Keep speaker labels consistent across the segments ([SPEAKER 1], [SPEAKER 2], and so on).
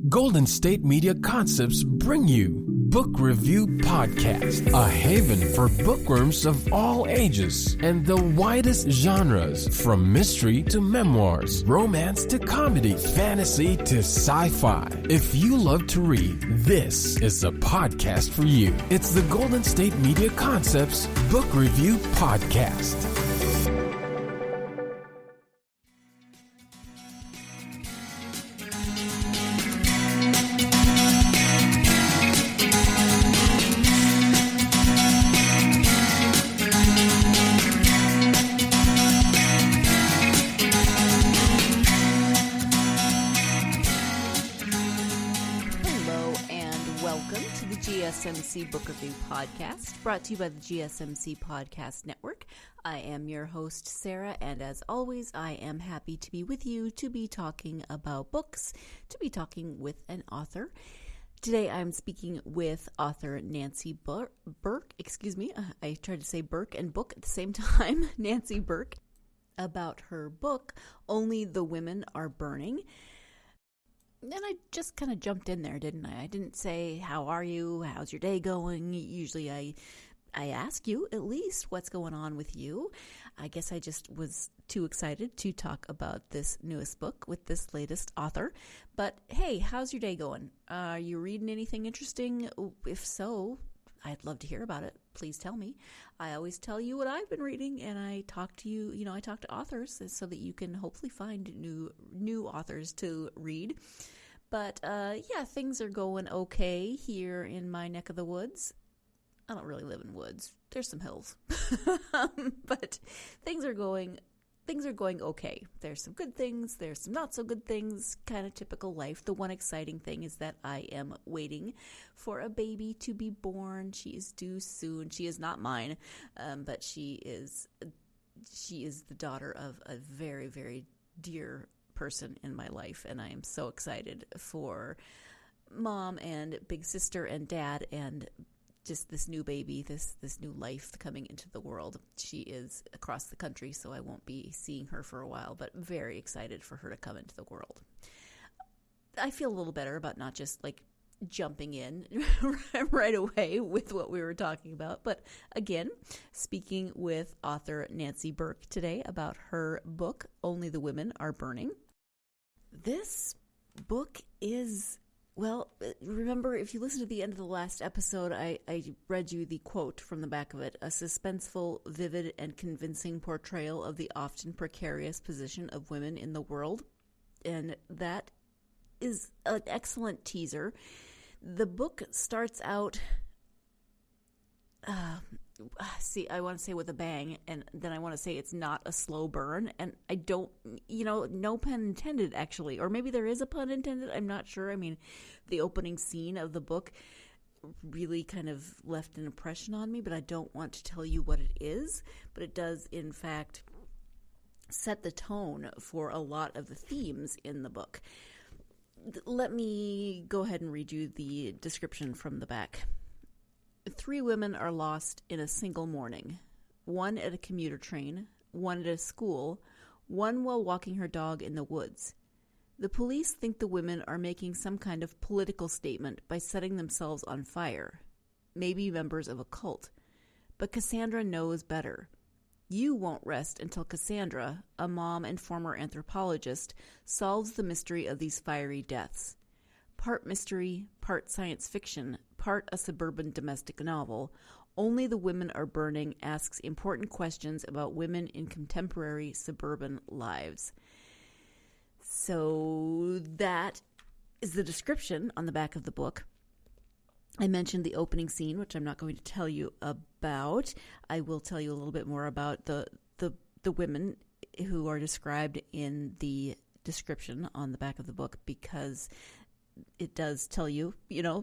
[SPEAKER 1] Golden State Media Concepts bring you Book Review Podcast, a haven for bookworms of all ages and the widest genres, from mystery to memoirs, romance to comedy, fantasy to sci-fi. If you love to read, this is the podcast for you. It's the Golden State Media Concepts Book Review Podcast.
[SPEAKER 2] GSMC Book Review Podcast, brought to you by the GSMC Podcast Network. I am your host, Sarah, and as always, I am happy to be with you to be talking about books, to be talking with an author. Today, I'm speaking with author Nancy Burke. I tried to say Burke and book at the same time. Nancy Burke, about her book, Only the Women Are Burning. And I just kind of jumped in there, didn't I? I didn't say, how are you? How's your day going? Usually I ask you at least what's going on with you. I guess I just was too excited to talk about this newest book with this latest author. But hey, how's your day going? Are you reading anything interesting? If so, I'd love to hear about it. Please tell me. I always tell you what I've been reading, and I talk to you, I talk to authors so that you can hopefully find new authors to read. But yeah, things are going okay here in my neck of the woods. I don't really live in woods. There's some hills. But things are going okay. There's some good things, there's some not so good things, kind of typical life. The one exciting thing is that I am waiting for a baby to be born. She is due soon. She is not mine, but she is the daughter of a very, very dear person in my life, and I am so excited for mom and big sister and dad and just this new baby, this new life coming into the world. She is across the country, so I won't be seeing her for a while, but very excited for her to come into the world. I feel a little better about not just like jumping in right away with what we were talking about. But again, speaking with author Nancy Burke today about her book, Only the Women Are Burning. This book is, well, remember, if you listen to the end of the last episode, I read you the quote from the back of it, a suspenseful, vivid, and convincing portrayal of the often precarious position of women in the world. And that is an excellent teaser. The book starts out, I want to say with a bang, and then I want to say it's not a slow burn, and I don't, no pun intended, actually, or maybe there is a pun intended, I'm not sure. I mean, the opening scene of the book really kind of left an impression on me, but I don't want to tell you what it is, but it does, in fact, set the tone for a lot of the themes in the book. Let me go ahead and read you the description from the back. 3 women are lost in a single morning. 1 at a commuter train, 1 at a school, 1 while walking her dog in the woods. The police think the women are making some kind of political statement by setting themselves on fire, maybe members of a cult. But Cassandra knows better. You won't rest until Cassandra, a mom and former anthropologist, solves the mystery of these fiery deaths. Part mystery, part science fiction, part a suburban domestic novel, Only the Women Are Burning asks important questions about women in contemporary suburban lives. So that is the description on the back of the book. I mentioned the opening scene, which I'm not going to tell you about. I will tell you a little bit more about the women who are described in the description on the back of the book, because it does tell you,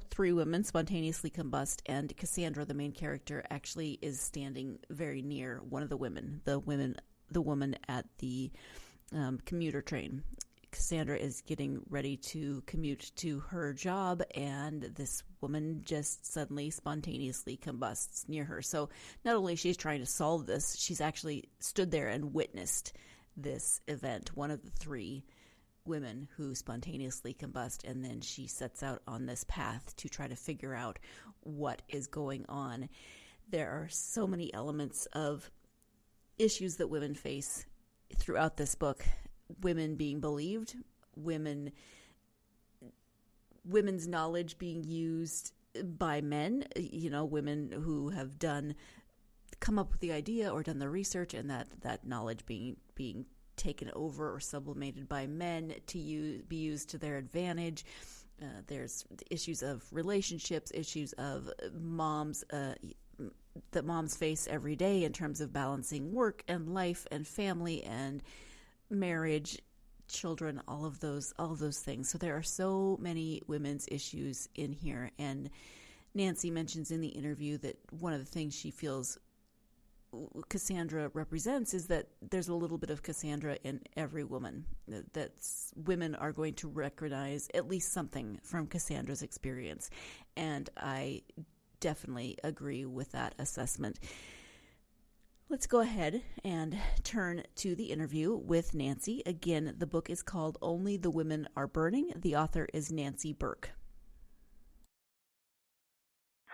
[SPEAKER 2] 3 women spontaneously combust, and Cassandra, the main character, actually is standing very near one of the women, the woman at the commuter train. Cassandra is getting ready to commute to her job, and this woman just suddenly spontaneously combusts near her. So not only she's trying to solve this, she's actually stood there and witnessed this event. One of the 3 women who spontaneously combust, and then she sets out on this path to try to figure out what is going on. There are so many elements of issues that women face throughout this book. Women being believed, women's knowledge being used by men, women who have come up with the idea or done the research, and that knowledge being taken over or sublimated by men to be used to their advantage. There's issues of relationships, issues of moms that moms face every day in terms of balancing work and life and family and marriage, children, all of those things. So there are so many women's issues in here. And Nancy mentions in the interview that one of the things she feels Cassandra represents is that there's a little bit of Cassandra in every woman, that women are going to recognize at least something from Cassandra's experience. And I definitely agree with that assessment. Let's go ahead and turn to the interview with Nancy. Again, the book is called Only the Women Are Burning. The author is Nancy Burke.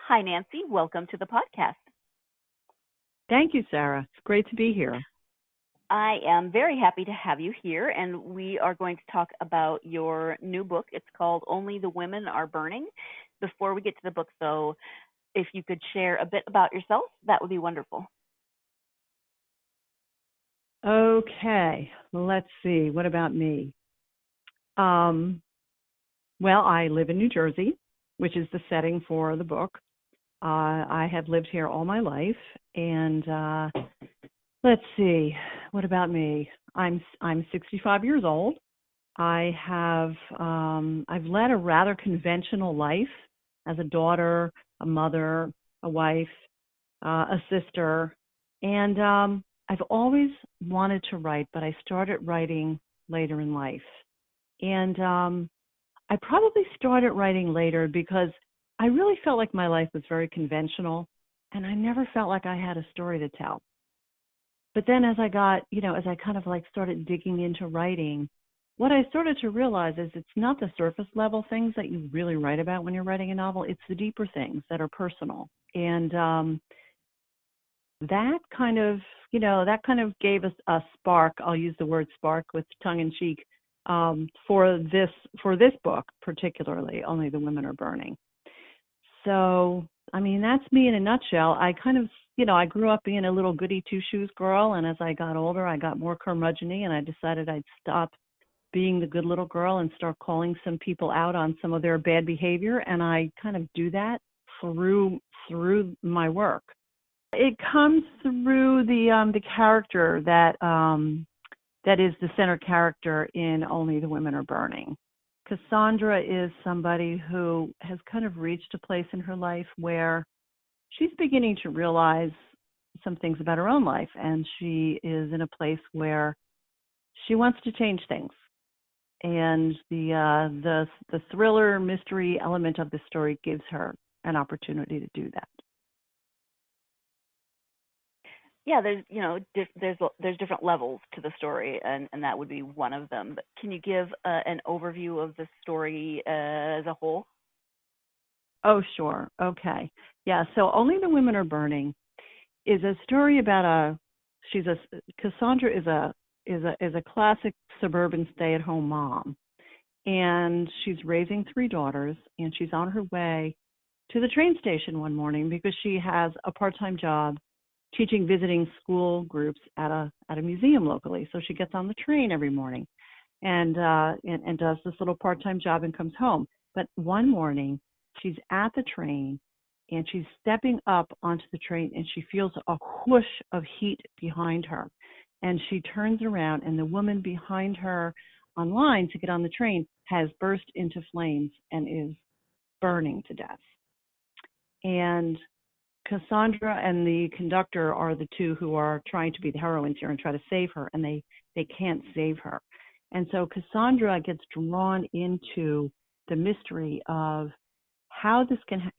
[SPEAKER 2] Hi, Nancy. Welcome to the podcast.
[SPEAKER 3] Thank you, Sarah. It's great to be here.
[SPEAKER 2] I am very happy to have you here, and we are going to talk about your new book. It's called Only the Women Are Burning. Before we get to the book, though, if you could share a bit about yourself, that would be wonderful.
[SPEAKER 3] Okay, let's see. What about me? Well, I live in New Jersey, which is the setting for the book. I have lived here all my life, and let's see. What about me? I'm 65 years old. I've led a rather conventional life as a daughter, a mother, a wife, a sister, and I've always wanted to write, but I started writing later in life. And I probably started writing later because I really felt like my life was very conventional, and I never felt like I had a story to tell. But then as I kind of like started digging into writing, what I started to realize is it's not the surface level things that you really write about when you're writing a novel. It's the deeper things that are personal. And that kind of gave us a spark. I'll use the word spark with tongue in cheek for this book, particularly Only the Women Are Burning. So, I mean, that's me in a nutshell. I kind of, I grew up being a little goody two-shoes girl, and as I got older, I got more curmudgeon-y, and I decided I'd stop being the good little girl and start calling some people out on some of their bad behavior, and I kind of do that through my work. It comes through the character that is the center character in Only the Women Are Burning. Cassandra is somebody who has kind of reached a place in her life where she's beginning to realize some things about her own life, and she is in a place where she wants to change things. And the thriller mystery element of the story gives her an opportunity to do that.
[SPEAKER 2] Yeah, there's different levels to the story, and that would be one of them. But can you give an overview of the story as a whole?
[SPEAKER 3] Oh, sure. Okay. Yeah. So Only the Women Are Burning is a story about Cassandra is a classic suburban stay-at-home mom, and she's raising 3 daughters, and she's on her way to the train station one morning because she has a part-time job teaching visiting school groups at a museum locally. So she gets on the train every morning and does this little part-time job and comes home. But one morning she's at the train and she's stepping up onto the train and she feels a whoosh of heat behind her. And she turns around and the woman behind her on line to get on the train has burst into flames and is burning to death. And Cassandra and the conductor are the two who are trying to be the heroines here and try to save her, and they can't save her. And so Cassandra gets drawn into the mystery of how this can,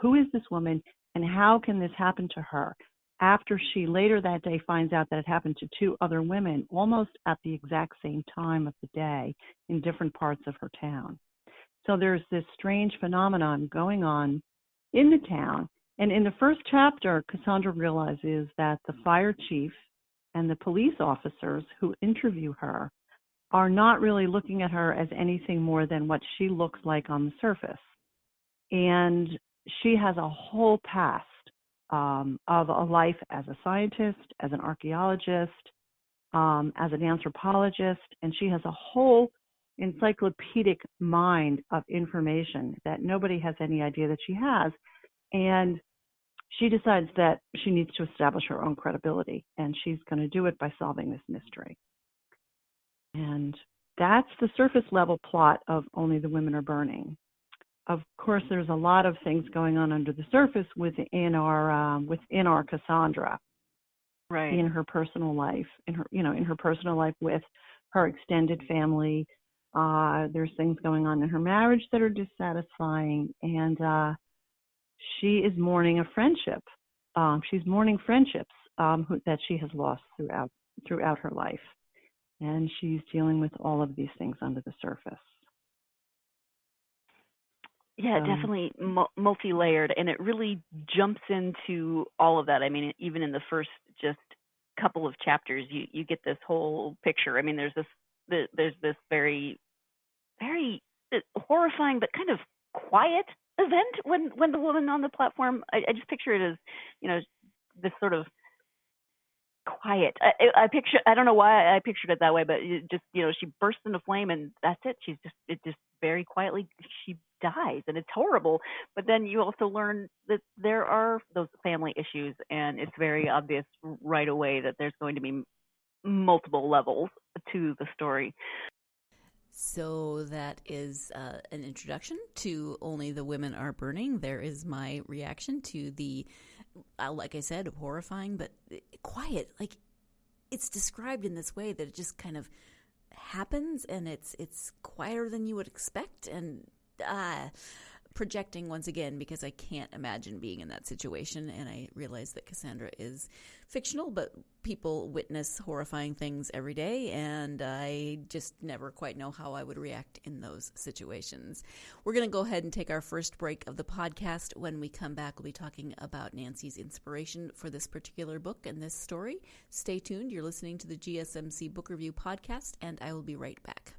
[SPEAKER 3] who is this woman and how can this happen to her? after she later that day finds out that it happened to two other women almost at the exact same time of the day in different parts of her town. So there's this strange phenomenon going on in the town. And in the first chapter, Cassandra realizes that the fire chief and the police officers who interview her are not really looking at her as anything more than what she looks like on the surface. And she has a whole past of a life as a scientist, as an archaeologist, as an anthropologist, and she has a whole encyclopedic mind of information that nobody has any idea that she has. And she decides that she needs to establish her own credibility, and she's going to do it by solving this mystery. And that's the surface level plot of Only the Women Are Burning. Of course, there's a lot of things going on under the surface within our Cassandra,
[SPEAKER 2] right?
[SPEAKER 3] In her personal life, in her personal life with her extended family. There's things going on in her marriage that are dissatisfying, and she is mourning a friendship. She's mourning friendships that she has lost throughout her life, and she's dealing with all of these things under the surface.
[SPEAKER 4] Yeah, definitely multi-layered, and it really jumps into all of that. I mean, even in the first just couple of chapters, you get this whole picture. I mean, there's this very, very horrifying but kind of quiet event when the woman on the platform. I just picture it as, this sort of quiet. I don't know why I pictured it that way, but she bursts into flame and that's it. It just very quietly she dies, and it's horrible. But then you also learn that there are those family issues, and it's very obvious right away that there's going to be multiple levels to the story.
[SPEAKER 2] So that is an introduction to Only the Women Are Burning. There is my reaction to the, like I said, horrifying but quiet. Like, it's described in this way that it just kind of happens, and it's quieter than you would expect, and projecting once again because I can't imagine being in that situation, and I realize that Cassandra is fictional, but people witness horrifying things every day, and I just never quite know how I would react in those situations. We're going to go ahead and take our first break of the podcast. When we come back, we'll be talking about Nancy's inspiration for this particular book and this story. Stay tuned. You're listening to the GSMC Book Review Podcast, and I will be right back.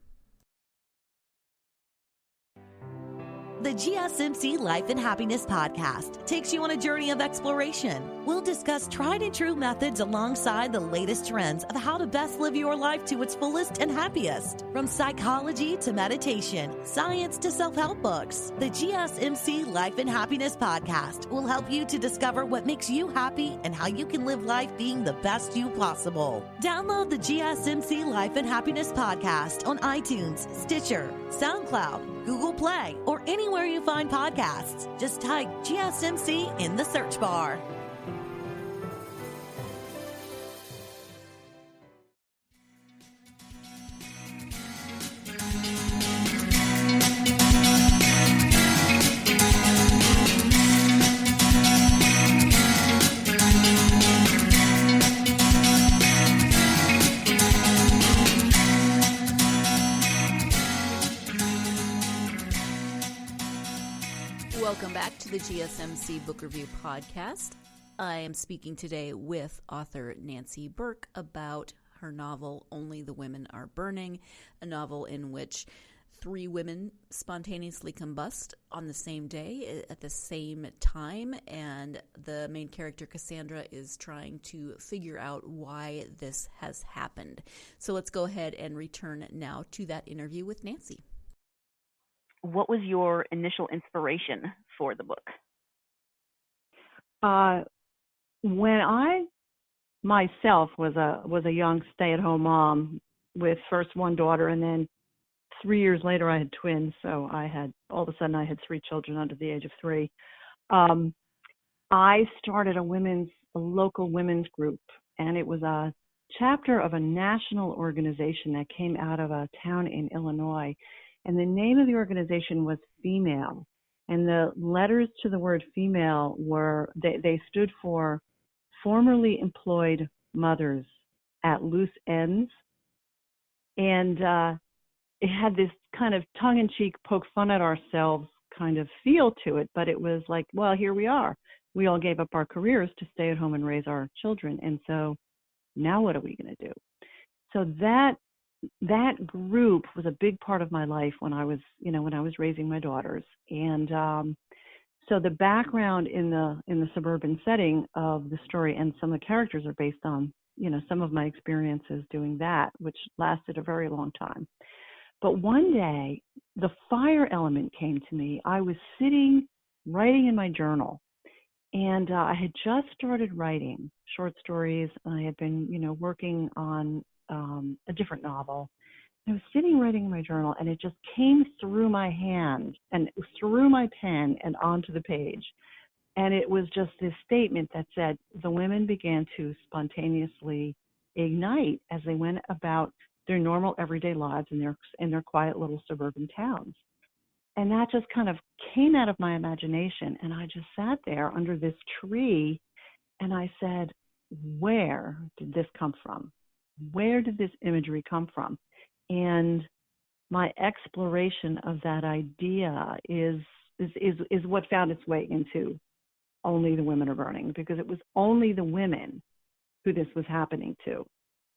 [SPEAKER 5] The GSMC Life and Happiness Podcast takes you on a journey of exploration. We'll discuss tried and true methods alongside the latest trends of how to best live your life to its fullest and happiest. From psychology to meditation, science to self-help books, the GSMC Life and Happiness Podcast will help you to discover what makes you happy and how you can live life being the best you possible. Download the GSMC Life and Happiness Podcast on iTunes, Stitcher, SoundCloud, Google Play, or anywhere you find podcasts. Just type GSMC in the search bar.
[SPEAKER 2] Welcome back to the GSMC Book Review Podcast. I am speaking today with author Nancy Burke about her novel, Only the Women Are Burning, a novel in which 3 women spontaneously combust on the same day at the same time, and the main character, Cassandra, is trying to figure out why this has happened. So let's go ahead and return now to that interview with Nancy.
[SPEAKER 4] What was your initial inspiration for the book?
[SPEAKER 3] When I myself was a young stay-at-home mom with first one daughter, and then 3 years later I had twins, so all of a sudden I had 3 children under the age of 3. I started a local women's group, and it was a chapter of a national organization that came out of a town in Illinois. And the name of the organization was Female. And the letters to the word female they stood for formerly employed mothers at loose ends. And it had this kind of tongue-in-cheek, poke fun at ourselves kind of feel to it, but it was like, well, here we are. We all gave up our careers to stay at home and raise our children. And so now what are we going to do? So that group was a big part of my life when I was raising my daughters. And so the background in the suburban setting of the story and some of the characters are based on, some of my experiences doing that, which lasted a very long time. But one day, the fire element came to me. I was sitting, writing in my journal, and I had just started writing short stories. I had been, working on a different novel. I was sitting writing in my journal, and it just came through my hand and through my pen and onto the page. And it was just this statement that said, the women began to spontaneously ignite as they went about their normal everyday lives in their quiet little suburban towns. And that just kind of came out of my imagination. And I just sat there under this tree, and I said, where did this come from? Where did this imagery come from? And my exploration of that idea is what found its way into Only the Women Are Burning, because it was only the women who this was happening to.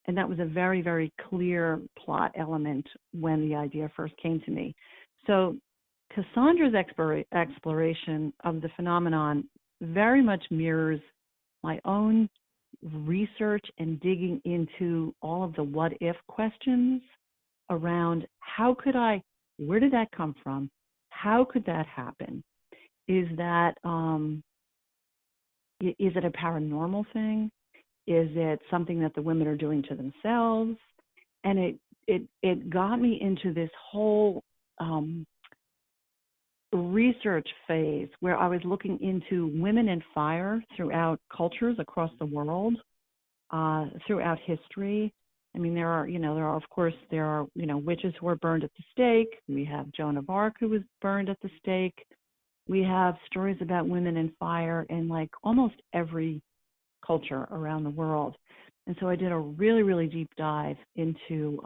[SPEAKER 3] And that was a very, very clear plot element when the idea first came to me. So Cassandra's exploration of the phenomenon very much mirrors my own research and digging into all of the what-if questions around where did that come from? How could that happen? Is that, is it a paranormal thing? Is it something that the women are doing to themselves? And it got me into this whole research phase where I was looking into women and fire throughout cultures across the world, throughout history. I mean, there are witches who are burned at the stake. We have Joan of Arc who was burned at the stake. We have stories about women and fire in like almost every culture around the world. And so I did a really, really deep dive into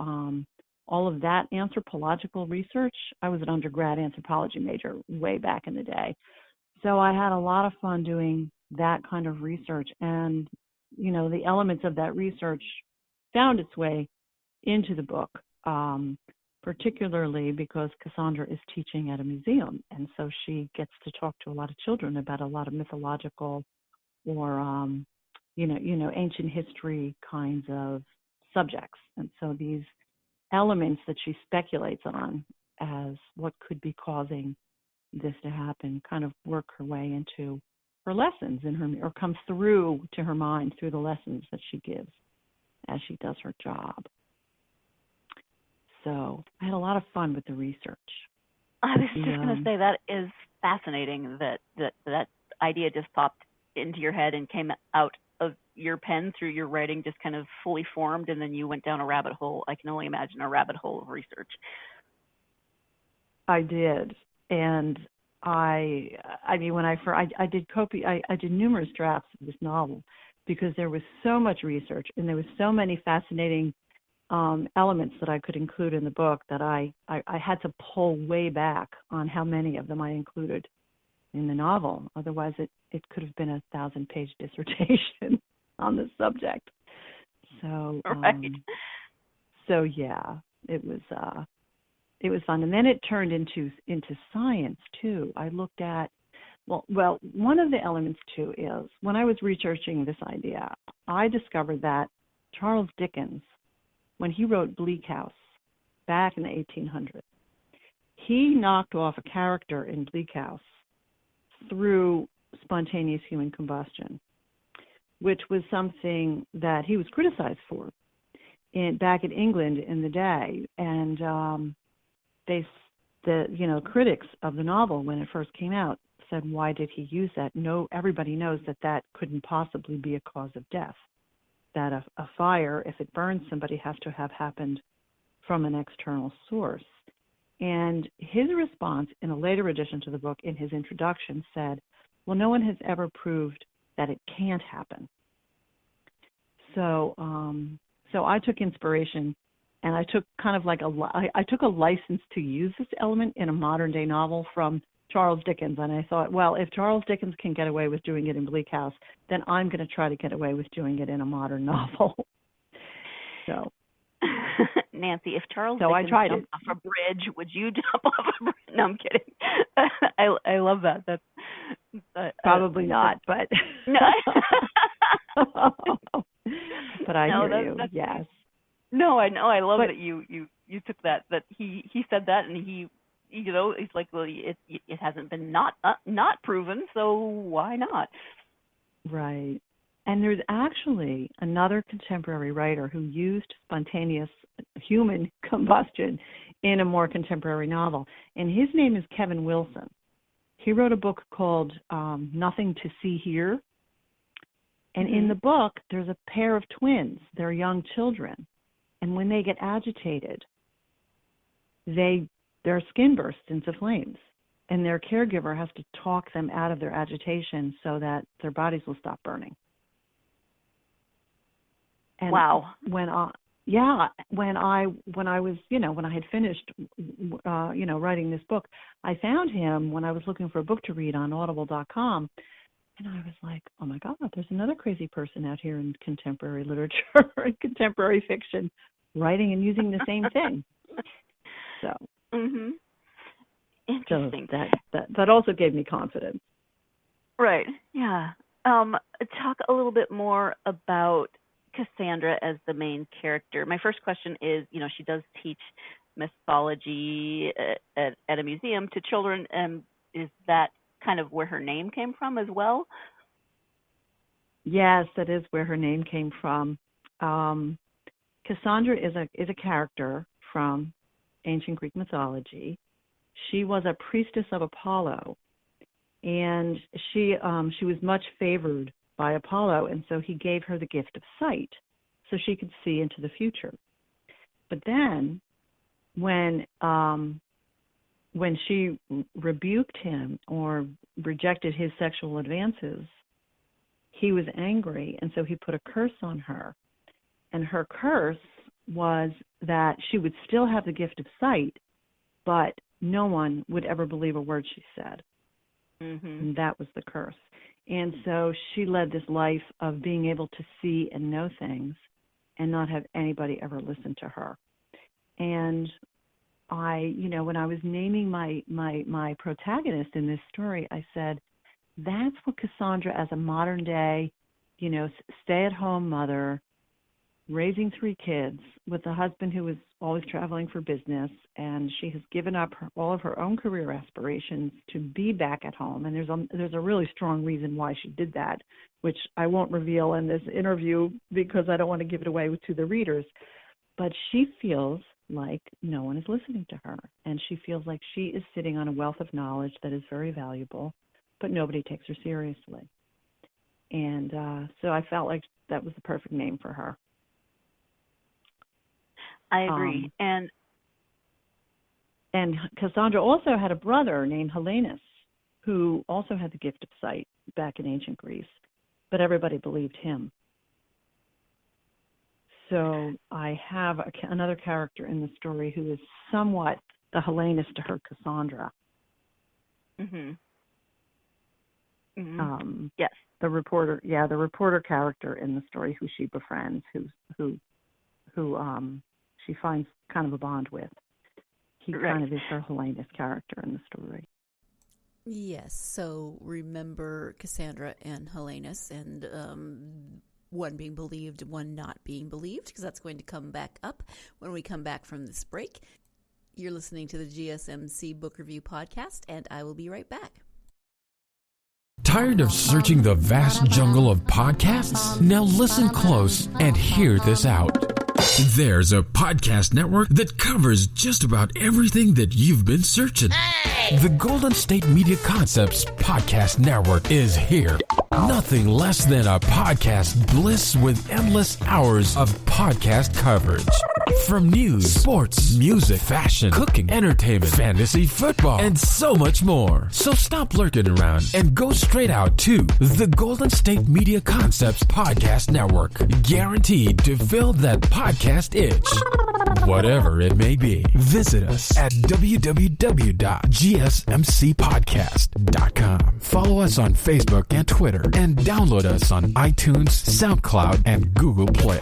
[SPEAKER 3] all of that anthropological research. I was an undergrad anthropology major way back in the day. So I had a lot of fun doing that kind of research. And, the elements of that research found its way into the book, particularly because Cassandra is teaching at a museum. And so she gets to talk to a lot of children about a lot of mythological or, ancient history kinds of subjects. And so these elements that she speculates on as what could be causing this to happen kind of work her way into her lessons or comes through to her mind through the lessons that she gives as she does her job. So I had a lot of fun with the research.
[SPEAKER 4] I was just going to say that is fascinating that idea just popped into your head and came out of your pen through your writing, just kind of fully formed, and then you went down a rabbit hole. I can only imagine a rabbit hole of research.
[SPEAKER 3] I did, and I mean, when I did numerous drafts of this novel because there was so much research and there was so many fascinating elements that I could include in the book that I had to pull way back on how many of them I included in the novel. Otherwise, it could have been a 1,000-page dissertation on the subject. So,
[SPEAKER 4] right.
[SPEAKER 3] So yeah, it was fun, and then it turned into science too. I looked at well, one of the elements too is when I was researching this idea, I discovered that Charles Dickens, when he wrote Bleak House back in the 1800s, he knocked off a character in Bleak House through spontaneous human combustion, which was something that he was criticized for back in England in the day. And the critics of the novel when it first came out said, why did he use that? No, everybody knows that couldn't possibly be a cause of death, that a fire, if it burns somebody, has to have happened from an external source. And his response in a later addition to the book, in his introduction, said, well, no one has ever proved that it can't happen. So I took inspiration, and I took kind of like I took a license to use this element in a modern day novel from Charles Dickens, and I thought, well, if Charles Dickens can get away with doing it in Bleak House, then I'm going to try to get away with doing it in a modern novel. So,
[SPEAKER 4] Nancy, if Charles
[SPEAKER 3] Dickens
[SPEAKER 4] jumped off a bridge, would you jump off a bridge? No, I'm kidding. I love that. That's
[SPEAKER 3] probably not, but
[SPEAKER 4] no.
[SPEAKER 3] But I hear you. Yes.
[SPEAKER 4] No, I know. I love that you took that he said that, and he, you know, he's like, well, it hasn't been not proven, so why not?
[SPEAKER 3] Right. And there's actually another contemporary writer who used spontaneous human combustion in a more contemporary novel, and his name is Kevin Wilson. He wrote a book called Nothing to See Here, and in the book, there's a pair of twins. They're young children, and when they get agitated, their skin bursts into flames, and their caregiver has to talk them out of their agitation so that their bodies will stop burning. And
[SPEAKER 4] wow.
[SPEAKER 3] When I was, you know, when I had finished, writing this book, I found him when I was looking for a book to read on audible.com. And I was like, oh my God, there's another crazy person out here in contemporary literature and contemporary fiction writing and using the same thing. So,
[SPEAKER 4] Interesting.
[SPEAKER 3] So that also gave me confidence.
[SPEAKER 4] Right. Yeah. Talk a little bit more about Cassandra as the main character. My first question is, you know, she does teach mythology at a museum to children. Is that kind of where her name came from as well?
[SPEAKER 3] Yes, that is where her name came from. Cassandra is a character from ancient Greek mythology. She was a priestess of Apollo, and she was much favored by Apollo, and so he gave her the gift of sight so she could see into the future. But then when she rebuked him or rejected his sexual advances, he was angry, and so he put a curse on her. And her curse was that she would still have the gift of sight, but no one would ever believe a word she said. And that was the curse. And so she led this life of being able to see and know things and not have anybody ever listen to her. And I, you know, when I was naming my protagonist in this story, I said, that's what Cassandra as a modern day, you know, stay-at-home mother, raising 3 kids with a husband who was always traveling for business, and she has given up all of her own career aspirations to be back at home. And there's a really strong reason why she did that, which I won't reveal in this interview because I don't want to give it away to the readers. But she feels like no one is listening to her, and she feels like she is sitting on a wealth of knowledge that is very valuable, but nobody takes her seriously. And so I felt like that was the perfect name for her.
[SPEAKER 4] I agree. And
[SPEAKER 3] Cassandra also had a brother named Helenus, who also had the gift of sight back in ancient Greece, but everybody believed him. So I have another character in the story who is somewhat the Helenus to her Cassandra.
[SPEAKER 4] Yes.
[SPEAKER 3] The reporter character in the story who she befriends, who she finds kind of a bond with. He kind of is her Helenus character in the story.
[SPEAKER 2] Yes, so remember Cassandra and Helenus, and one being believed, one not being believed, because that's going to come back up when we come back from this break. You're listening to the GSMC Book Review Podcast, and I will be right back.
[SPEAKER 1] Tired of searching the vast jungle of podcasts? Now listen close and hear this out. There's a podcast network that covers just about everything that you've been searching. Hey! The Golden State Media Concepts Podcast Network is here. Nothing less than a podcast bliss with endless hours of podcast coverage. From news, sports, music, fashion, cooking, entertainment, fantasy, football, and so much more. So stop lurking around and go straight out to the Golden State Media Concepts Podcast Network. Guaranteed to fill that podcast itch. Whatever it may be. Visit us at www.gsmcpodcast.com. Follow us on Facebook and Twitter, and download us on iTunes, SoundCloud, and Google Play.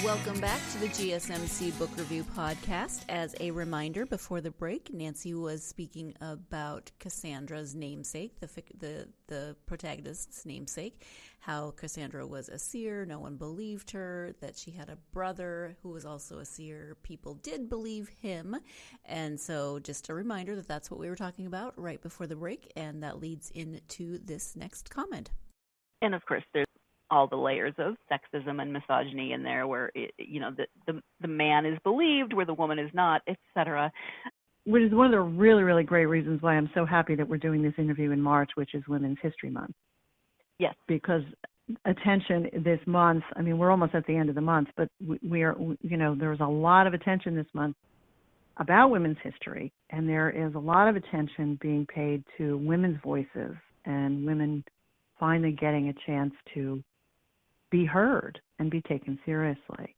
[SPEAKER 2] Welcome back to the GSMC Book Review Podcast. As a reminder, before the break, Nancy was speaking about Cassandra's namesake, the protagonist's namesake, how Cassandra was a seer, no one believed her, that she had a brother who was also a seer. People did believe him. And so just a reminder that that's what we were talking about right before the break, and that leads into this next comment.
[SPEAKER 4] And of course, there's all the layers of sexism and misogyny in there, where the man is believed, where the woman is not, etc.
[SPEAKER 3] Which is one of the really, really great reasons why I'm so happy that we're doing this interview in March, which is Women's History Month.
[SPEAKER 4] Yes.
[SPEAKER 3] Because attention this month, I mean, we're almost at the end of the month, but there's a lot of attention this month about women's history, and there is a lot of attention being paid to women's voices and women finally getting a chance to be heard and be taken seriously.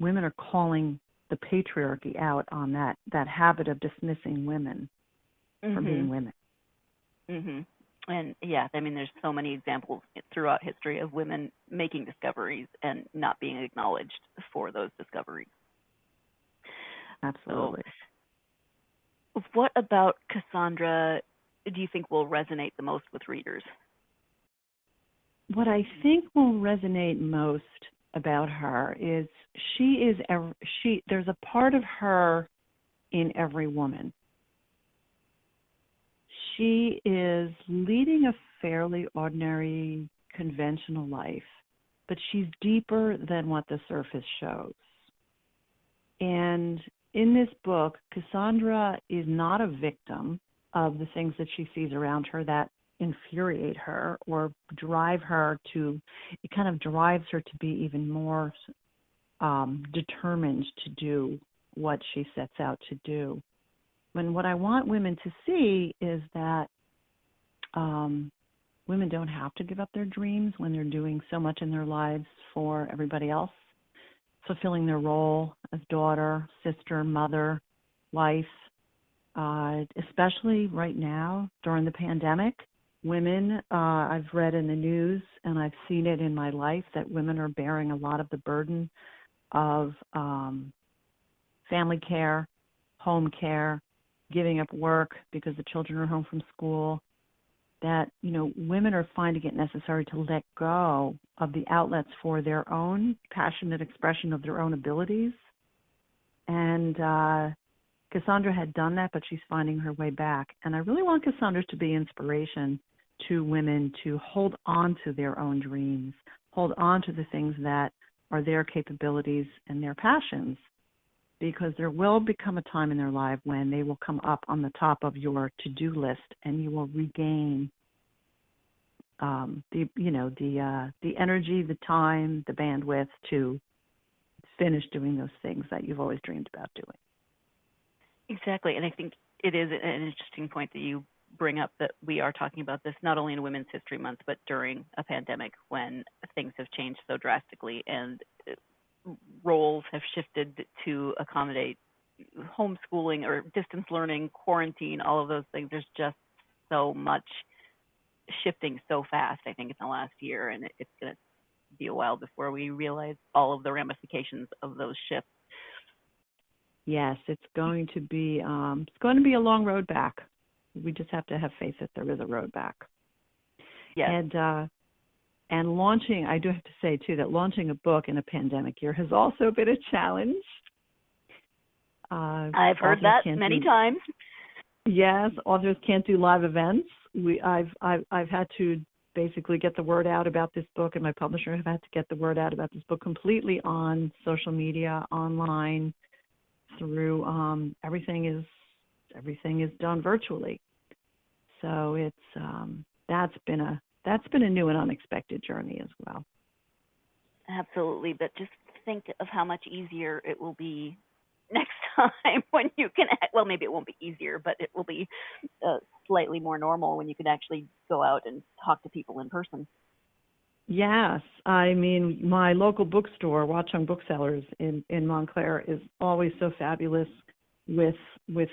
[SPEAKER 3] Women are calling the patriarchy out on that habit of dismissing women for being women.
[SPEAKER 4] Mm-hmm. And yeah, I mean, there's so many examples throughout history of women making discoveries and not being acknowledged for those discoveries.
[SPEAKER 3] Absolutely.
[SPEAKER 4] So, what about Cassandra do you think will resonate the most with readers?
[SPEAKER 3] What I think will resonate most about her is there's a part of her in every woman. She is leading a fairly ordinary, conventional life, but she's deeper than what the surface shows. And in this book, Cassandra is not a victim of the things that she sees around her that infuriate her or drives her to be even more determined to do what she sets out to do. And what I want women to see is that women don't have to give up their dreams when they're doing so much in their lives for everybody else, fulfilling their role as daughter, sister, mother, wife, especially right now during the pandemic. Women, I've read in the news and I've seen it in my life that women are bearing a lot of the burden of family care, home care, giving up work because the children are home from school, that, women are finding it necessary to let go of the outlets for their own passionate expression of their own abilities. And Cassandra had done that, but she's finding her way back. And I really want Cassandra to be inspiration to women to hold on to their own dreams, hold on to the things that are their capabilities and their passions, because there will become a time in their life when they will come up on the top of your to-do list, and you will regain the energy, the time, the bandwidth to finish doing those things that you've always dreamed about doing.
[SPEAKER 4] Exactly, and I think it is an interesting point that you bring up, that we are talking about this not only in Women's History Month, but during a pandemic when things have changed so drastically and roles have shifted to accommodate homeschooling or distance learning, quarantine, all of those things. There's just so much shifting so fast, I think, in the last year, and it's going to be a while before we realize all of the ramifications of those shifts.
[SPEAKER 3] Yes, it's going to be a long road back. We just have to have faith that there is a road back.
[SPEAKER 4] Yes.
[SPEAKER 3] And launching, I do have to say, too, that launching a book in a pandemic year has also been a challenge.
[SPEAKER 4] I've heard that many times.
[SPEAKER 3] Yes, authors can't do live events. I've had to basically get the word out about this book, and my publisher have had to get the word out about this book completely on social media, online, through everything is done virtually. So it's that's been a new and unexpected journey as well.
[SPEAKER 4] Absolutely, but just think of how much easier it will be next time when you can, well, maybe it won't be easier, but it will be slightly more normal when you can actually go out and talk to people in person.
[SPEAKER 3] Yes. I mean, my local bookstore, Watchung Booksellers in Montclair, is always so fabulous with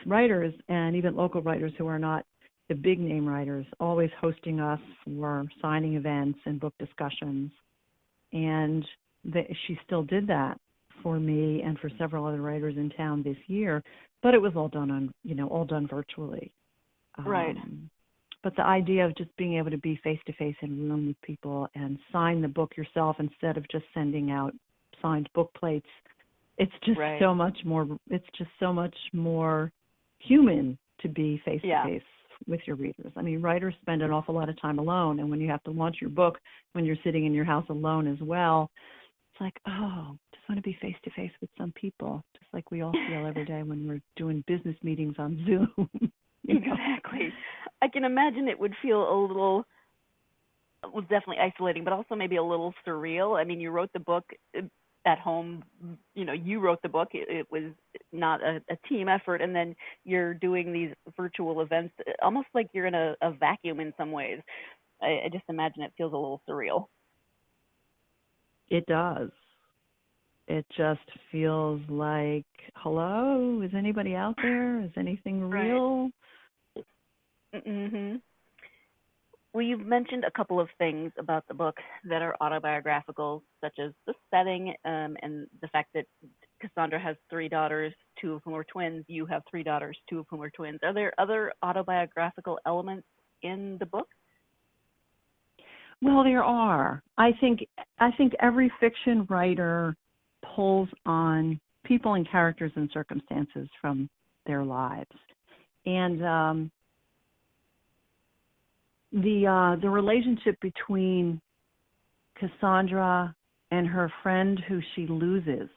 [SPEAKER 3] writers, and even local writers who are not the big name writers, always hosting us for signing events and book discussions. And she still did that for me and for several other writers in town this year, but it was all done virtually.
[SPEAKER 4] Right.
[SPEAKER 3] But the idea of just being able to be face-to-face in a room with people and sign the book yourself instead of just sending out signed book plates, it's just so much more. It's just so much more human to be face-to-face with your readers. I mean, writers spend an awful lot of time alone, and when you have to launch your book when you're sitting in your house alone as well, it's like, oh, just want to be face-to-face with some people, just like we all feel every day when we're doing business meetings on Zoom.
[SPEAKER 4] Exactly. I can imagine it would feel a little, well, definitely isolating, but also maybe a little surreal. I mean, you wrote the book at home, you wrote the book. It was not a team effort, and then you're doing these virtual events, almost like you're in a vacuum in some ways. I just imagine it feels a little surreal.
[SPEAKER 3] It does. It just feels like, hello, is anybody out there? Is anything real?
[SPEAKER 4] Mm-hmm. Well, you've mentioned a couple of things about the book that are autobiographical, such as the setting and the fact that Cassandra has 3 daughters, 2 of whom are twins. You have 3 daughters, 2 of whom are twins. Are there other autobiographical elements in the book?
[SPEAKER 3] Well, there are. I think every fiction writer pulls on people and characters and circumstances from their lives, and the relationship between Cassandra and her friend who she loses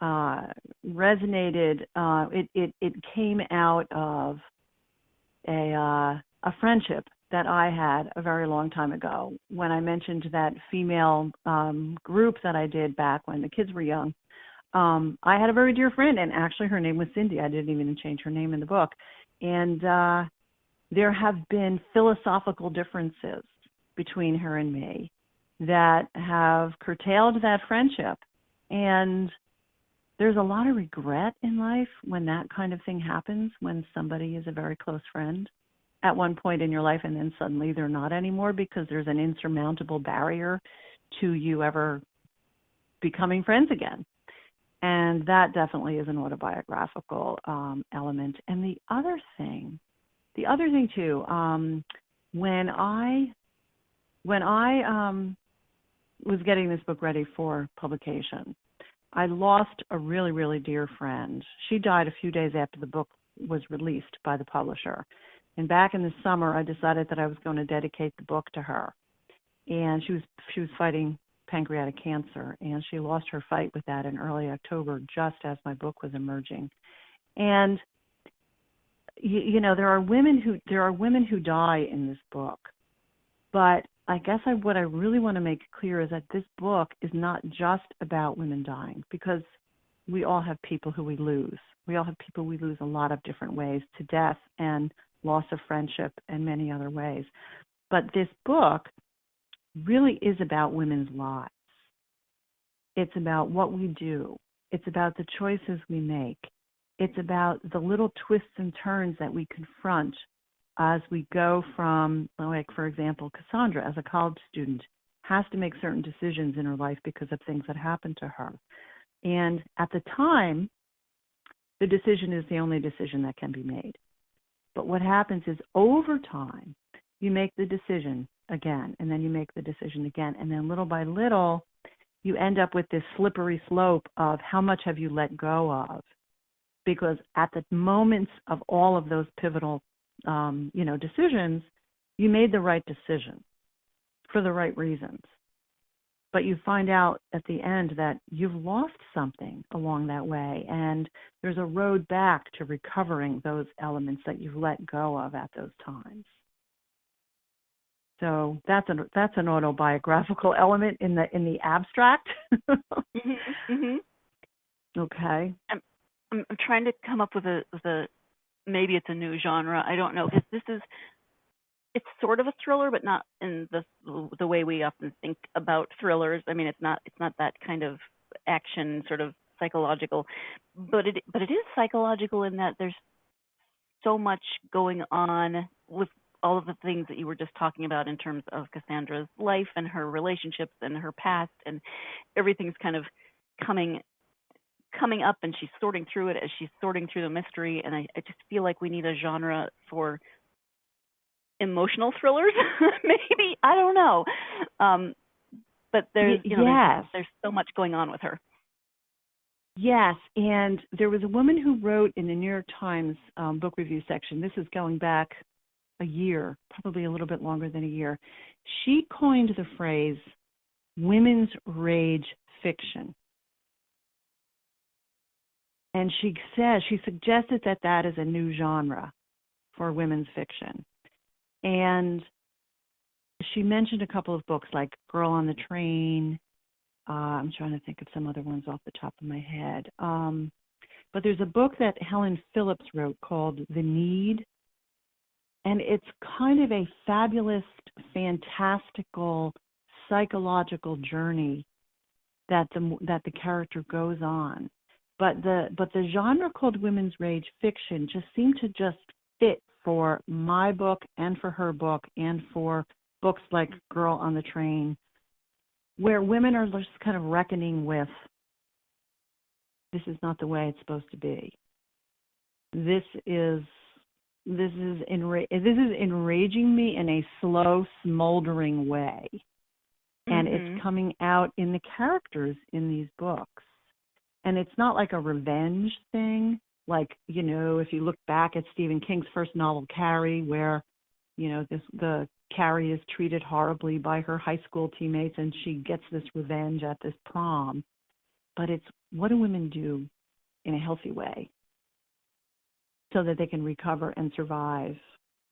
[SPEAKER 3] resonated. It came out of a friendship that I had a very long time ago when I mentioned that female group that I did back when the kids were young. I had a very dear friend, and actually her name was Cindy. I didn't even change her name in the book. And there have been philosophical differences between her and me that have curtailed that friendship. And there's a lot of regret in life when that kind of thing happens, when somebody is a very close friend at one point in your life and then suddenly they're not anymore because there's an insurmountable barrier to you ever becoming friends again. And that definitely is an autobiographical element. And the other thing too, when I was getting this book ready for publication, I lost a really, really dear friend. She died a few days after the book was released by the publisher. And back in the summer, I decided that I was going to dedicate the book to her. And she was fighting pancreatic cancer, and she lost her fight with that in early October, just as my book was emerging. And there are women who die in this book, but I guess what I really want to make clear is that this book is not just about women dying, because we all have people who we lose. We all have people we lose a lot of different ways, to death and loss of friendship and many other ways. But this book really is about women's lives. It's about what we do. It's about the choices we make. It's about the little twists and turns that we confront as we go from, like, for example, Cassandra, as a college student, has to make certain decisions in her life because of things that happened to her. And at the time, the decision is the only decision that can be made. But what happens is over time, you make the decision again, and then you make the decision again, and then little by little, you end up with this slippery slope of how much have you let go of because at the moments of all of those pivotal, decisions, you made the right decision for the right reasons. But you find out at the end that you've lost something along that way, and there's a road back to recovering those elements that you've let go of at those times. So that's an autobiographical element in the abstract.
[SPEAKER 4] Mm-hmm.
[SPEAKER 3] Okay.
[SPEAKER 4] I'm trying to come up with a maybe it's a new genre. I don't know, because it's sort of a thriller, but not in the way we often think about thrillers. I mean, it's not that kind of action, sort of psychological, but it is psychological in that there's so much going on with all of the things that you were just talking about in terms of Cassandra's life and her relationships and her past, and everything's kind of coming up, and she's sorting through it as she's sorting through the mystery. And I just feel like we need a genre for emotional thrillers, maybe, I don't know. But there's there's so much going on with her.
[SPEAKER 3] Yes, and there was a woman who wrote in the New York Times book review section. This is going back a year, probably a little bit longer than a year. She coined the phrase women's rage fiction. And she suggested that is a new genre for women's fiction. And she mentioned a couple of books like Girl on the Train. I'm trying to think of some other ones off the top of my head. But there's a book that Helen Phillips wrote called The Need. And it's kind of a fabulous, fantastical, psychological journey that the character goes on. But the genre called women's rage fiction just seemed to just fit for my book and for her book and for books like Girl on the Train, where women are just kind of reckoning with, this is not the way it's supposed to be. This is enraging me in a slow, smoldering way. And it's coming out in the characters in these books. And it's not like a revenge thing. Like, if you look back at Stephen King's first novel, Carrie, where, the Carrie is treated horribly by her high school teammates and she gets this revenge at this prom. But it's, what do women do in a healthy way so that they can recover and survive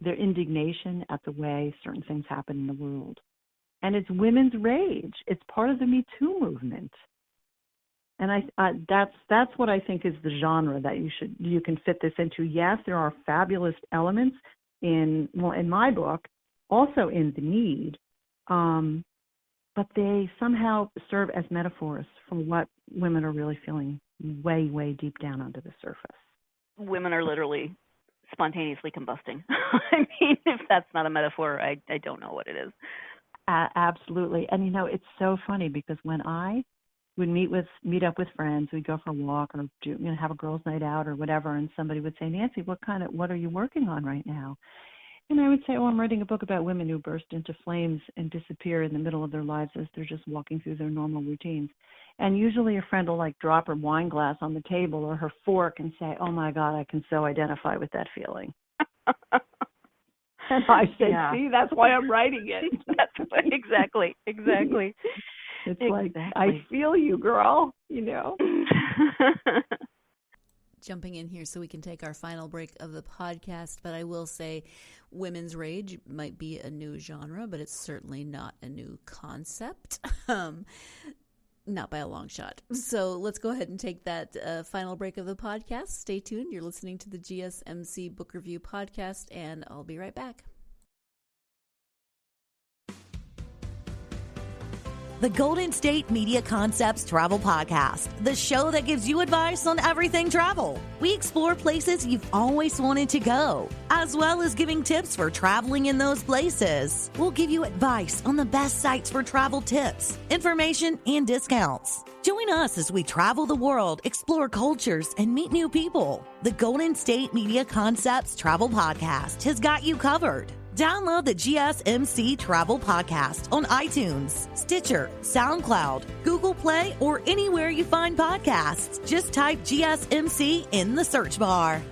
[SPEAKER 3] their indignation at the way certain things happen in the world? And it's women's rage. It's part of the Me Too movement. And that's what I think is the genre that you can fit this into. Yes, there are fabulous elements in my book, also in The Need, but they somehow serve as metaphors for what women are really feeling way, way deep down under the surface.
[SPEAKER 4] Women are literally spontaneously combusting. I mean, if that's not a metaphor, I don't know what it is.
[SPEAKER 3] Absolutely. And, it's so funny because when I would meet up with friends, we'd go for a walk or have a girls' night out or whatever, and somebody would say, Nancy, what are you working on right now? And I would say, I'm writing a book about women who burst into flames and disappear in the middle of their lives as they're just walking through their normal routines. And usually a friend will drop her wine glass on the table or her fork and say, oh my God, I can so identify with that feeling. And I said, see, that's why I'm writing it.
[SPEAKER 4] That's why, exactly.
[SPEAKER 3] It's like, I feel you, girl,
[SPEAKER 2] Jumping in here so we can take our final break of the podcast, but I will say women's rage might be a new genre, but it's certainly not a new concept. Not by a long shot. So let's go ahead and take that final break of the podcast. Stay tuned. You're listening to the GSMC Book Review Podcast, and I'll be right back.
[SPEAKER 5] The Golden State Media Concepts Travel Podcast, the show that gives you advice on everything travel. We explore places you've always wanted to go, as well as giving tips for traveling in those places. We'll give you advice on the best sites for travel tips, information, and discounts. Join us as we travel the world, explore cultures, and meet new people. The Golden State Media Concepts Travel Podcast has got you covered. Download the GSMC Travel Podcast on iTunes, Stitcher, SoundCloud, Google Play, or anywhere you find podcasts. Just type GSMC in the search bar.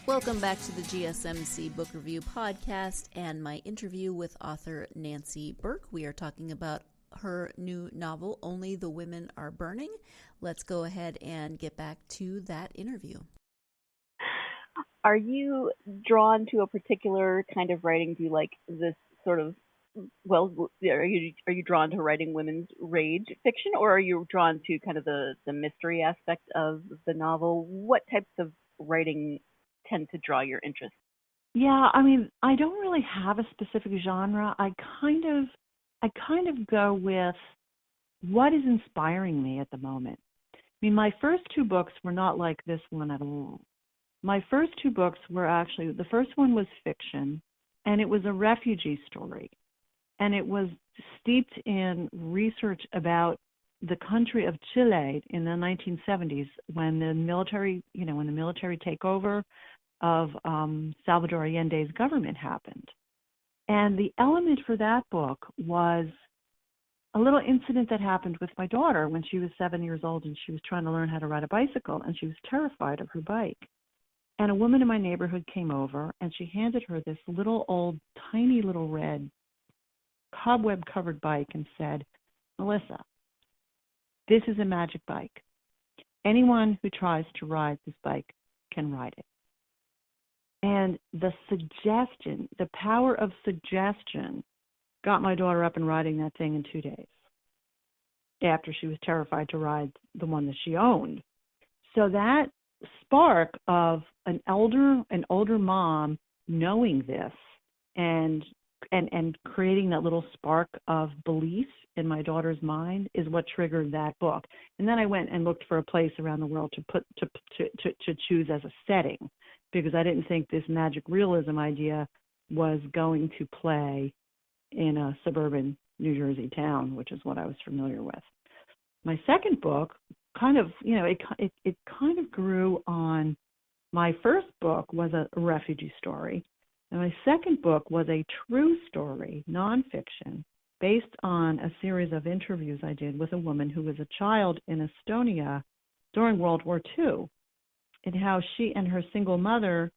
[SPEAKER 2] Welcome back to the GSMC Book Review Podcast and my interview with author Nancy Burke. We are talking about her new novel, Only the Women Are Burning. Let's go ahead and get back to that interview.
[SPEAKER 4] Are you drawn to a particular kind of writing? Do you like this sort of, are you drawn to writing women's rage fiction, or are you drawn to kind of the mystery aspect of the novel? What types of writing tend to draw your interest?
[SPEAKER 3] Yeah, I mean, I don't really have a specific genre. I kind of go with what is inspiring me at the moment. I mean, my first two books were not like this one at all. My first two books were actually, the first one was fiction, and it was a refugee story. And it was steeped in research about the country of Chile in the 1970s when the military takeover of Salvador Allende's government happened. And the element for that book was a little incident that happened with my daughter when she was 7 years old and she was trying to learn how to ride a bicycle, and she was terrified of her bike. And a woman in my neighborhood came over and she handed her this little old, tiny little red cobweb-covered bike and said, "Melissa, this is a magic bike. Anyone who tries to ride this bike can ride it." And the suggestion, the power of suggestion, got my daughter up and riding that thing in 2 days after she was terrified to ride the one that she owned. So that spark of an older mom knowing this and creating that little spark of belief in my daughter's mind is what triggered that book. And then I went and looked for a place around the world to choose as a setting, because I didn't think this magic realism idea was going to play in a suburban New Jersey town, which is what I was familiar with. My second book kind of, it kind of grew on, my first book was a refugee story, and my second book was a true story, nonfiction, based on a series of interviews I did with a woman who was a child in Estonia during World War II, and how she and her single mother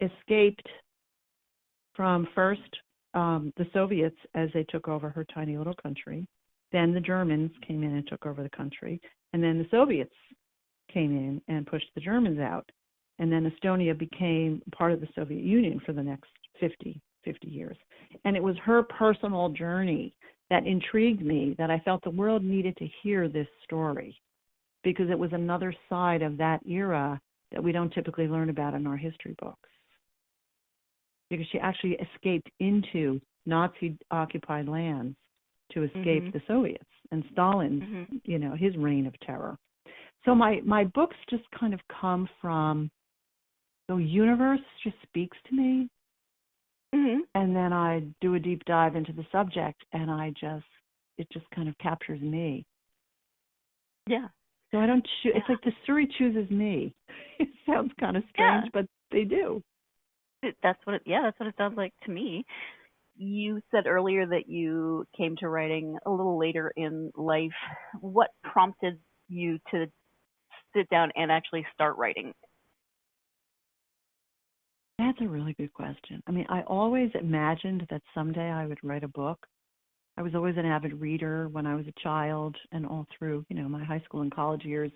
[SPEAKER 3] escaped from first the Soviets as they took over her tiny little country. Then the Germans came in and took over the country. And then the Soviets came in and pushed the Germans out. And then Estonia became part of the Soviet Union for the next 50 years. And it was her personal journey that intrigued me, that I felt the world needed to hear this story, because it was another side of that era that we don't typically learn about in our history books. Because she actually escaped into Nazi-occupied lands to escape the Soviets and Stalin's, his reign of terror. So my books just kind of come from, the universe just speaks to me, and then I do a deep dive into the subject, and it just kind of captures me.
[SPEAKER 4] Yeah.
[SPEAKER 3] So I don't choose. It's like the story chooses me. It sounds kind of strange, but they do.
[SPEAKER 4] That's what it sounds like to me. You said earlier that you came to writing a little later in life. What prompted you to sit down and actually start writing?
[SPEAKER 3] That's a really good question. I mean, I always imagined that someday I would write a book. I was always an avid reader when I was a child and all through, my high school and college years.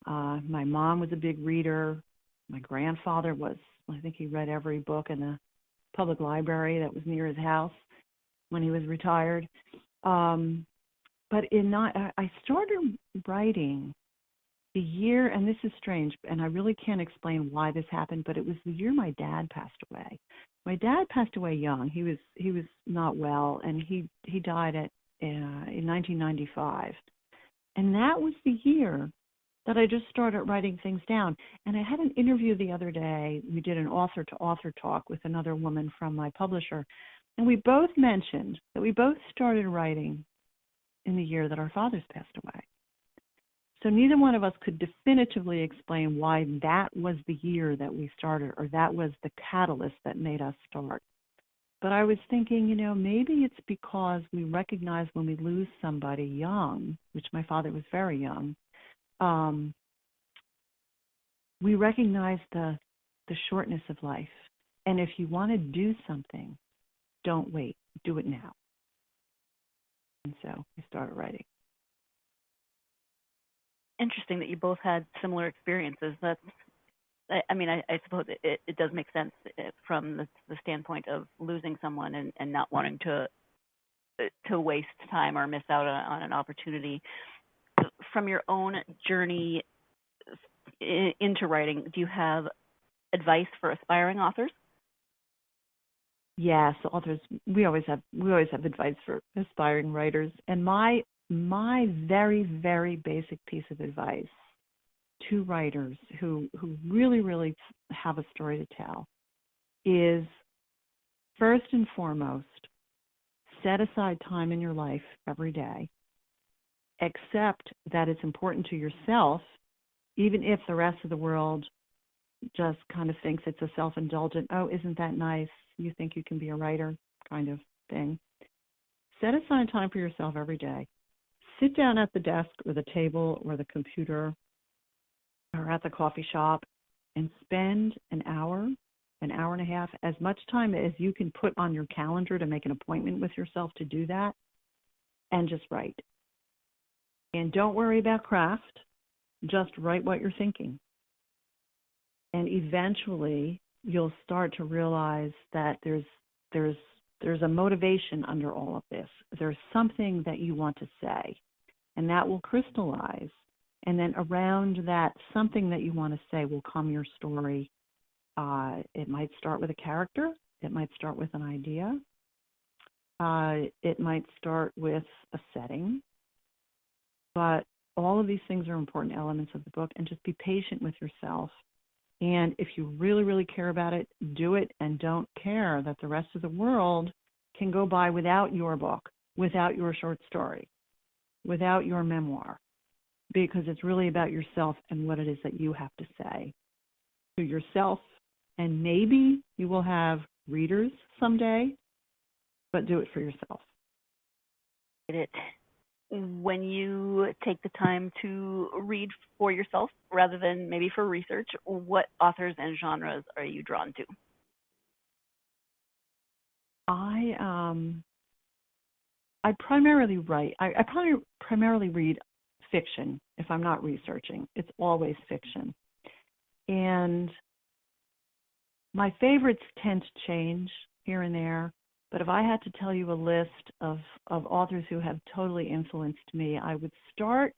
[SPEAKER 3] My mom was a big reader. My grandfather was, I think he read every book in the public library that was near his house when he was retired. But I started writing the year, and this is strange, and I really can't explain why this happened, but it was the year my dad passed away. My dad passed away young. He was not well, and he died at in 1995. And that was the year that I just started writing things down. And I had an interview the other day. We did an author-to-author talk with another woman from my publisher. And we both mentioned that we both started writing in the year that our fathers passed away. So neither one of us could definitively explain why that was the year that we started, or that was the catalyst that made us start. But I was thinking, maybe it's because we recognize when we lose somebody young, which my father was very young, we recognize the shortness of life. And if you want to do something, don't wait. Do it now. And so we started writing.
[SPEAKER 4] Interesting that you both had similar experiences. I suppose it does make sense from the standpoint of losing someone and not wanting to waste time or miss out on an opportunity. From your own journey into writing, do you have advice for aspiring authors?
[SPEAKER 3] Yes, authors. We always have advice for aspiring writers. And my very, very basic piece of advice to writers who really, really have a story to tell is, first and foremost, set aside time in your life every day. Accept that it's important to yourself, even if the rest of the world just kind of thinks it's a self-indulgent, oh, isn't that nice? You think you can be a writer kind of thing. Set aside time for yourself every day. Sit down at the desk or the table or the computer or at the coffee shop and spend an hour and a half, as much time as you can put on your calendar to make an appointment with yourself to do that, and just write. And don't worry about craft. Just write what you're thinking. And eventually you'll start to realize that there's a motivation under all of this. There's something that you want to say, and that will crystallize. And then around that something that you want to say will come your story. It might start with a character. It might start with an idea. It might start with a setting. But all of these things are important elements of the book, and just be patient with yourself. And if you really, really care about it, do it, and don't care that the rest of the world can go by without your book, without your short story, without your memoir, because it's really about yourself and what it is that you have to say to yourself. And maybe you will have readers someday, but do it for yourself.
[SPEAKER 4] When you take the time to read for yourself rather than maybe for research, what authors and genres are you drawn to?
[SPEAKER 3] I primarily write. I primarily read fiction if I'm not researching. It's always fiction. And my favorites tend to change here and there. But if I had to tell you a list of authors who have totally influenced me, I would start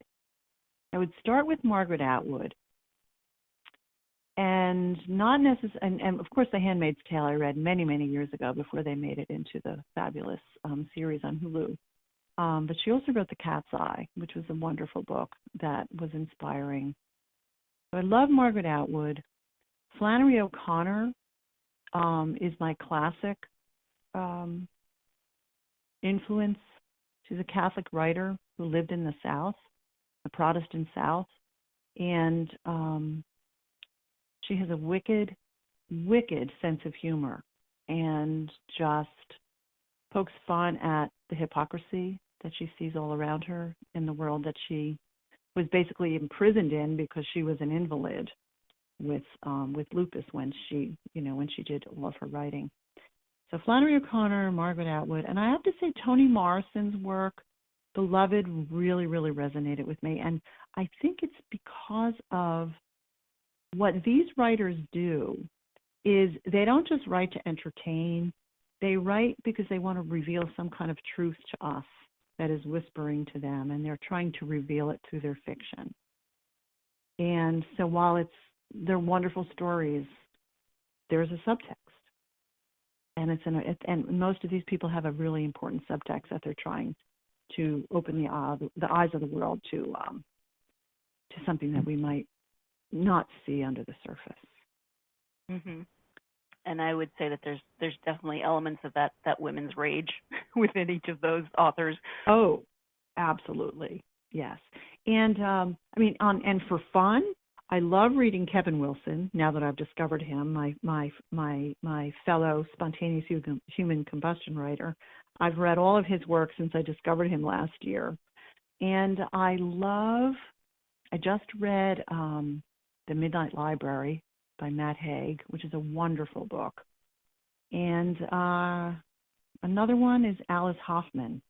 [SPEAKER 3] with Margaret Atwood. And not necessarily, and of course, The Handmaid's Tale I read many, many years ago before they made it into the fabulous series on Hulu. But she also wrote The Cat's Eye, which was a wonderful book that was inspiring. So I love Margaret Atwood. Flannery O'Connor is my classic influence. She's a Catholic writer who lived in the South, the Protestant South, and she has a wicked sense of humor and just pokes fun at the hypocrisy that she sees all around her in the world that she was basically imprisoned in because she was an invalid with lupus when she did all of her writing. So Flannery O'Connor, Margaret Atwood, and I have to say Toni Morrison's work, Beloved, really, really resonated with me. And I think it's because of what these writers do is they don't just write to entertain. They write because they want to reveal some kind of truth to us that is whispering to them, and they're trying to reveal it through their fiction. And so while they're wonderful stories, there's a subtext. And and most of these people have a really important subtext that they're trying to open the eyes of the world to something that we might not see under the surface.
[SPEAKER 4] Mm-hmm. And I would say that there's definitely elements of that women's rage within each of those authors.
[SPEAKER 3] Oh, absolutely, yes. And and for fun, I love reading Kevin Wilson. Now that I've discovered him, my fellow spontaneous human combustion writer, I've read all of his work since I discovered him last year, and I just read The Midnight Library by Matt Haig, which is a wonderful book. And another one is Alice Hoffman.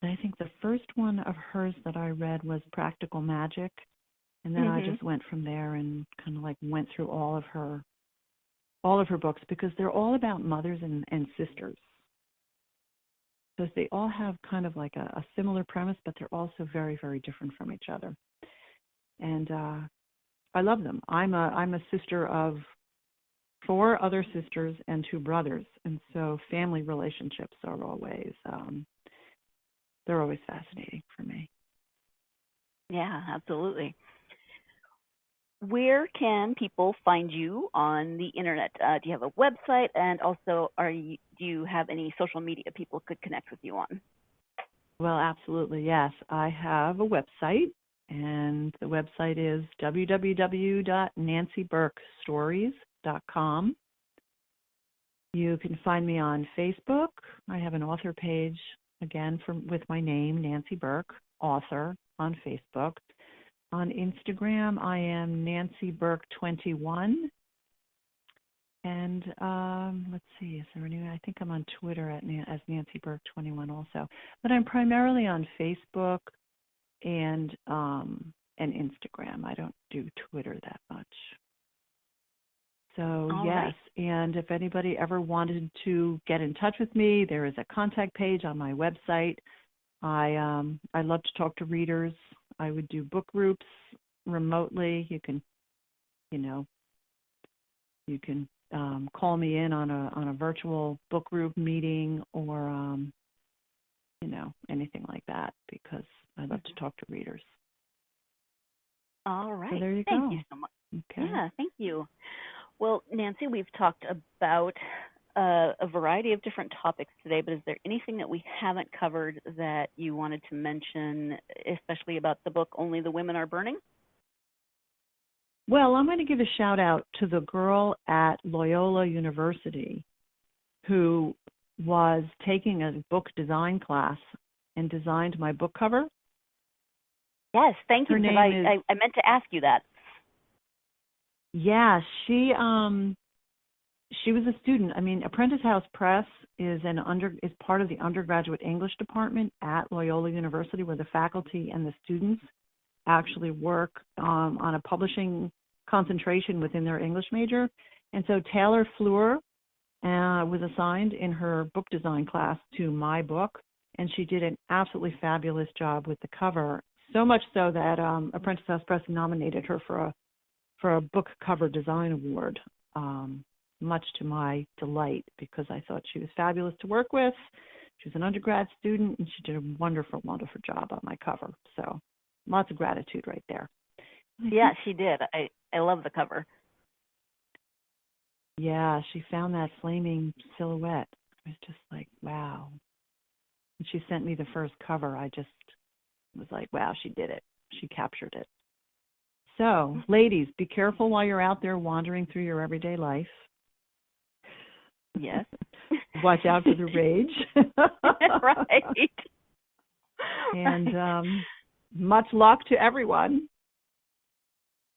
[SPEAKER 3] And I think the first one of hers that I read was Practical Magic. And then I just went from there and kind of like went through all of her books, because they're all about mothers and sisters. So they all have kind of like a similar premise, but they're also very, very different from each other. And I love them. I'm a sister of 4 other sisters and 2 brothers, and so family relationships are always they're always fascinating for me.
[SPEAKER 4] Yeah, absolutely. Where can people find you on the internet? Do you have a website, and also do you have any social media people could connect with you on?
[SPEAKER 3] Well, absolutely, yes. I have a website. And the website is www.nancyburkestories.com. You can find me on Facebook. I have an author page, again, with my name, Nancy Burke, author, on Facebook. On Instagram, I am Nancy Burke 21. And let's see, is there any? I think I'm on Twitter as Nancy Burke 21 also. But I'm primarily on Facebook and Instagram. I don't do Twitter that much. So
[SPEAKER 4] All
[SPEAKER 3] yes,
[SPEAKER 4] right.
[SPEAKER 3] And if anybody ever wanted to get in touch with me, there is a contact page on my website. I love to talk to readers. I would do book groups remotely. You can call me in on a virtual book group meeting, or anything like that, because I love to talk to readers.
[SPEAKER 4] All right.
[SPEAKER 3] So there you go.
[SPEAKER 4] Thank you so much.
[SPEAKER 3] Okay.
[SPEAKER 4] Yeah, thank you. Well, Nancy, we've talked about a variety of different topics today, but is there anything that we haven't covered that you wanted to mention, especially about the book Only the Women Are Burning?
[SPEAKER 3] Well, I'm going to give a shout out to the girl at Loyola University who was taking a book design class and designed my book cover.
[SPEAKER 4] Yes, thank you.
[SPEAKER 3] Her name
[SPEAKER 4] I meant to ask you that.
[SPEAKER 3] Yeah, she was a student. I mean, Apprentice House Press is part of the undergraduate English department at Loyola University, where the faculty and the students actually work on a publishing concentration within their English major. And so Taylor Fleur was assigned in her book design class to my book, and she did an absolutely fabulous job with the cover, so much so that Apprentice House Press nominated her for a book cover design award, much to my delight, because I thought she was fabulous to work with. She was an undergrad student, and she did a wonderful, wonderful job on my cover. So lots of gratitude right there.
[SPEAKER 4] Yeah, she did. I love the cover.
[SPEAKER 3] Yeah, she found that flaming silhouette. I was just like, wow. And she sent me the first cover. I just was like, wow, she did it. She captured it. So, ladies, be careful while you're out there wandering through your everyday life.
[SPEAKER 4] Yes.
[SPEAKER 3] Watch out for the rage.
[SPEAKER 4] Right.
[SPEAKER 3] And much luck to everyone.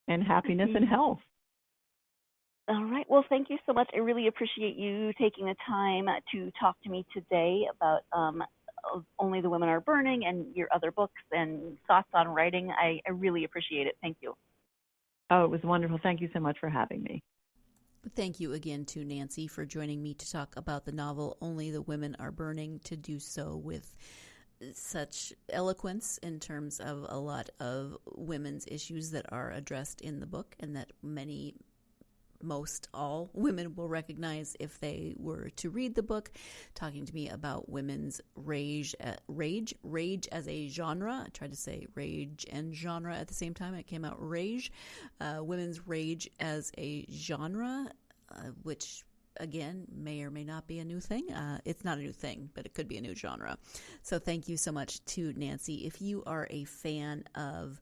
[SPEAKER 3] And happiness and health.
[SPEAKER 4] All right. Well, thank you so much. I really appreciate you taking the time to talk to me today about Only the Women Are Burning and your other books and thoughts on writing. I really appreciate it. Thank you.
[SPEAKER 3] Oh, it was wonderful. Thank you so much for having me.
[SPEAKER 2] Thank you again to Nancy for joining me to talk about the novel Only the Women Are Burning, to do so with such eloquence in terms of a lot of women's issues that are addressed in the book and that many most all women will recognize if they were to read the book, talking to me about women's rage as a genre. I tried to say rage and genre at the same time. It came out rage. Women's rage as a genre, which again may or may not be a new thing. It's not a new thing, but it could be a new genre. So thank you so much to Nancy. If you are a fan of,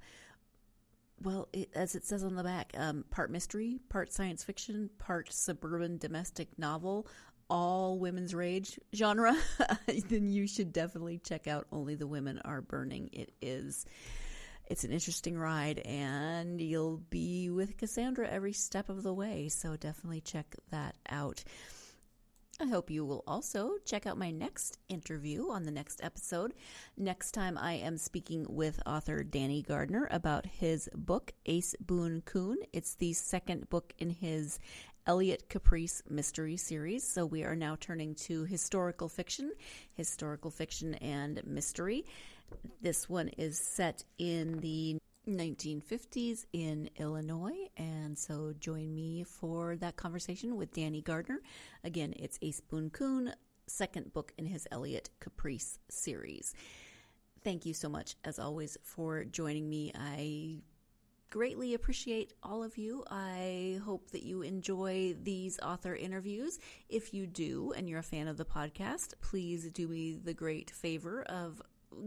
[SPEAKER 2] well, as it says on the back, part mystery, part science fiction, part suburban domestic novel, all women's rage genre, then you should definitely check out Only the Women Are Burning. It's an interesting ride, and you'll be with Cassandra every step of the way, so definitely check that out. I hope you will also check out my next interview on the next episode. Next time I am speaking with author Danny Gardner about his book, Ace Boone Coon. It's the second book in his Elliot Caprice mystery series. So we are now turning to historical fiction and mystery. This one is set in the 1950s in Illinois, and so join me for that conversation with Danny Gardner. Again, it's Ace Boone Coon, second book in his Elliot Caprice series. Thank you so much, as always, for joining me. I greatly appreciate all of you. I hope that you enjoy these author interviews. If you do, and you're a fan of the podcast, please do me the great favor of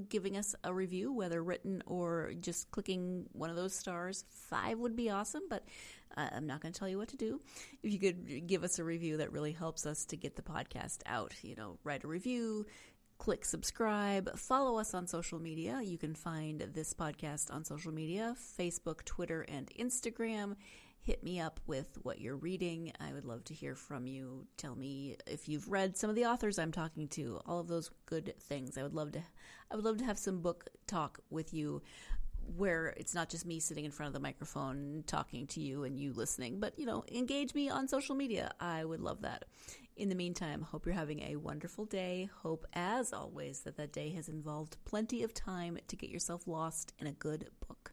[SPEAKER 2] giving us a review, whether written or just clicking one of those stars. 5 would be awesome, but I'm not going to tell you what to do. If you could give us a review, that really helps us to get the podcast out. Write a review, click subscribe, follow us on social media. You can find this podcast on social media, Facebook, Twitter, and Instagram. Hit me up with what you're reading. I would love to hear from you. Tell me if you've read some of the authors I'm talking to, all of those good things. I would love to have some book talk with you where it's not just me sitting in front of the microphone talking to you and you listening, but engage me on social media. I would love that. In the meantime, hope you're having a wonderful day. Hope, as always, that day has involved plenty of time to get yourself lost in a good book.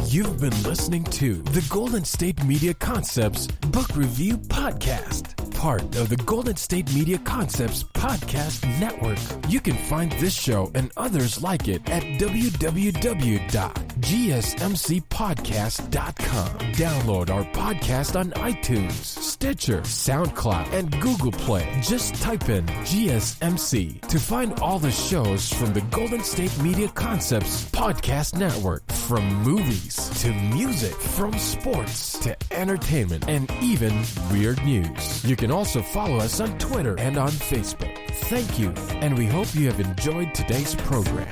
[SPEAKER 1] You've been listening to the Golden State Media Concepts Book Review Podcast, part of the Golden State Media Concepts Podcast Network. You can find this show and others like it at www.gsmcpodcast.com. Download our podcast on iTunes, Stitcher, SoundCloud, and Google Play. Just type in GSMC to find all the shows from the Golden State Media Concepts Podcast Network, from movies to music, from sports to entertainment, and even weird news. You can also follow us on Twitter and on Facebook. Thank you, and we hope you have enjoyed today's program.